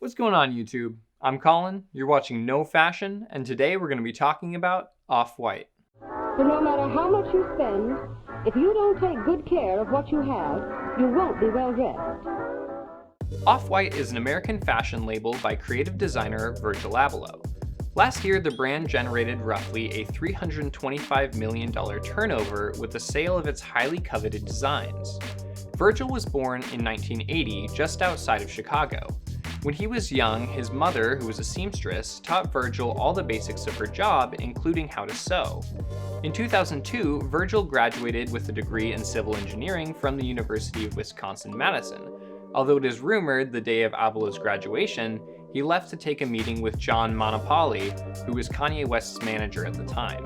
What's going on, YouTube? I'm Colin, you're watching No Fashion, and today we're going to be talking about Off-White. For no matter how much you spend, if you don't take good care of what you have, you won't be well dressed. Off-White is an American fashion label by creative designer Virgil Abloh. Last year, the brand generated roughly a $325 million turnover with the sale of its highly coveted designs. Virgil was born in 1980 just outside of Chicago. When he was young, his mother, who was a seamstress, taught Virgil all the basics of her job, including how to sew. In 2002, Virgil graduated with a degree in civil engineering from the University of Wisconsin-Madison. Although it is rumored the day of Abloh's graduation, he left to take a meeting with John Monopoli, who was Kanye West's manager at the time.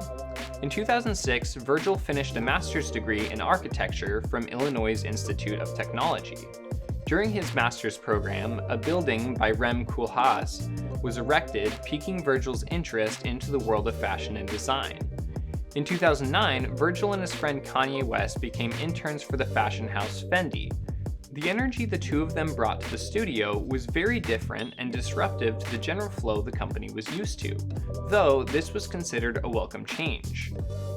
In 2006, Virgil finished a master's degree in architecture from Illinois Institute of Technology. During his master's program, a building by Rem Koolhaas was erected, piquing Virgil's interest into the world of fashion and design. In 2009, Virgil and his friend Kanye West became interns for the fashion house Fendi. The energy the two of them brought to the studio was very different and disruptive to the general flow the company was used to, though this was considered a welcome change.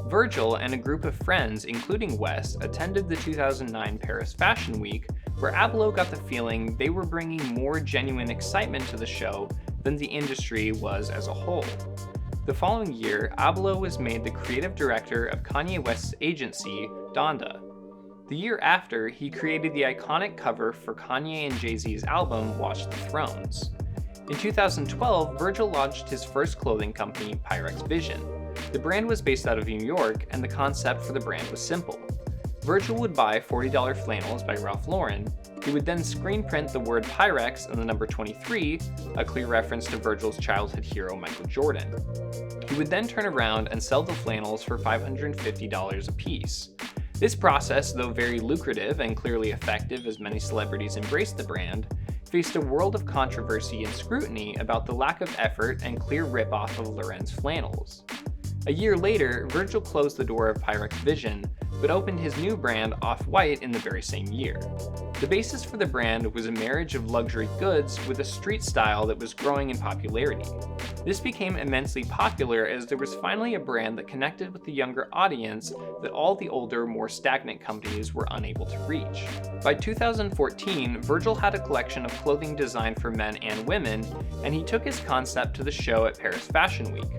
Virgil and a group of friends, including West, attended the 2009 Paris Fashion Week, where Abloh got the feeling they were bringing more genuine excitement to the show than the industry was as a whole. The following year, Abloh was made the creative director of Kanye West's agency, Donda. The year after, he created the iconic cover for Kanye and Jay-Z's album, Watch the Thrones. In 2012, Virgil launched his first clothing company, Pyrex Vision. The brand was based out of New York, and the concept for the brand was simple. Virgil would buy $40 flannels by Ralph Lauren. He would then screen print the word Pyrex and the number 23, a clear reference to Virgil's childhood hero Michael Jordan. He would then turn around and sell the flannels for $550 a piece. This process, though very lucrative and clearly effective as many celebrities embraced the brand, faced a world of controversy and scrutiny about the lack of effort and clear rip-off of Lauren's flannels. A year later, Virgil closed the door of Pyrex Vision, but opened his new brand Off-White in the very same year. The basis for the brand was a marriage of luxury goods with a street style that was growing in popularity. This became immensely popular as there was finally a brand that connected with the younger audience that all the older, more stagnant companies were unable to reach. By 2014, Virgil had a collection of clothing designed for men and women, and he took his concept to the show at Paris Fashion Week.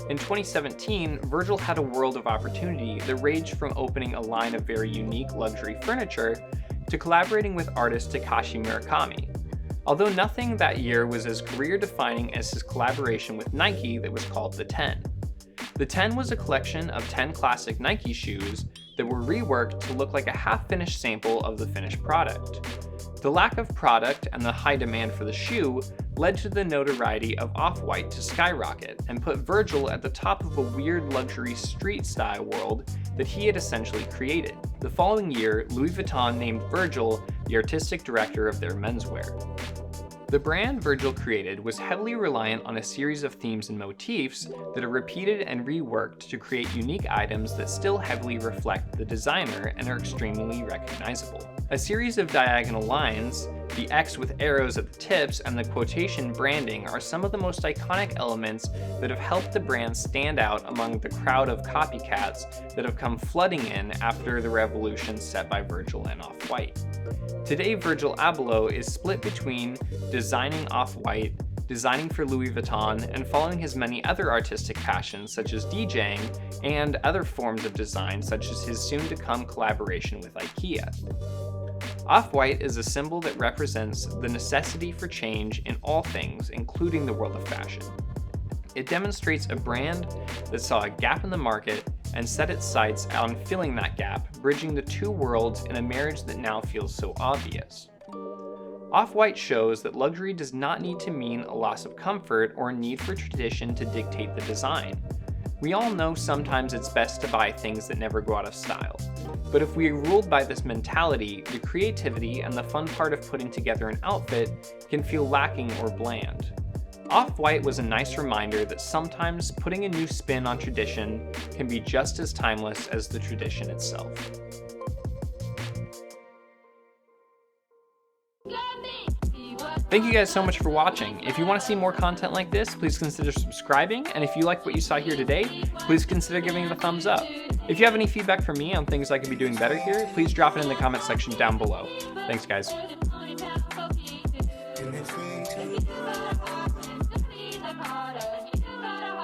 In 2017, Virgil had a world of opportunity that ranged from opening a line of very unique luxury furniture to collaborating with artist Takashi Murakami. Although nothing that year was as career-defining as his collaboration with Nike that was called the 10. The 10 was a collection of 10 classic Nike shoes that were reworked to look like a half-finished sample of the finished product. The lack of product and the high demand for the shoe led to the notoriety of Off-White to skyrocket and put Virgil at the top of a weird luxury street-style world that he had essentially created. The following year, Louis Vuitton named Virgil the artistic director of their menswear. The brand Virgil created was heavily reliant on a series of themes and motifs that are repeated and reworked to create unique items that still heavily reflect the designer and are extremely recognizable. A series of diagonal lines, the X with arrows at the tips, and the quotation branding are some of the most iconic elements that have helped the brand stand out among the crowd of copycats that have come flooding in after the revolution set by Virgil and Off-White. Today, Virgil Abloh is split between designing Off-White, designing for Louis Vuitton, and following his many other artistic passions such as DJing and other forms of design such as his soon-to-come collaboration with IKEA. Off-White is a symbol that represents the necessity for change in all things, including the world of fashion. It demonstrates a brand that saw a gap in the market and set its sights on filling that gap, bridging the two worlds in a marriage that now feels so obvious. Off-White shows that luxury does not need to mean a loss of comfort or a need for tradition to dictate the design. We all know sometimes it's best to buy things that never go out of style. But if we are ruled by this mentality, the creativity and the fun part of putting together an outfit can feel lacking or bland. Off-White was a nice reminder that sometimes putting a new spin on tradition can be just as timeless as the tradition itself. Let me see what Thank you guys so much for watching. If you want to see more content like this, please consider subscribing, and if you like what you saw here today, please consider giving it a thumbs up. If you have any feedback for me on things I could be doing better here, please drop it in the comment section down below. Thanks guys.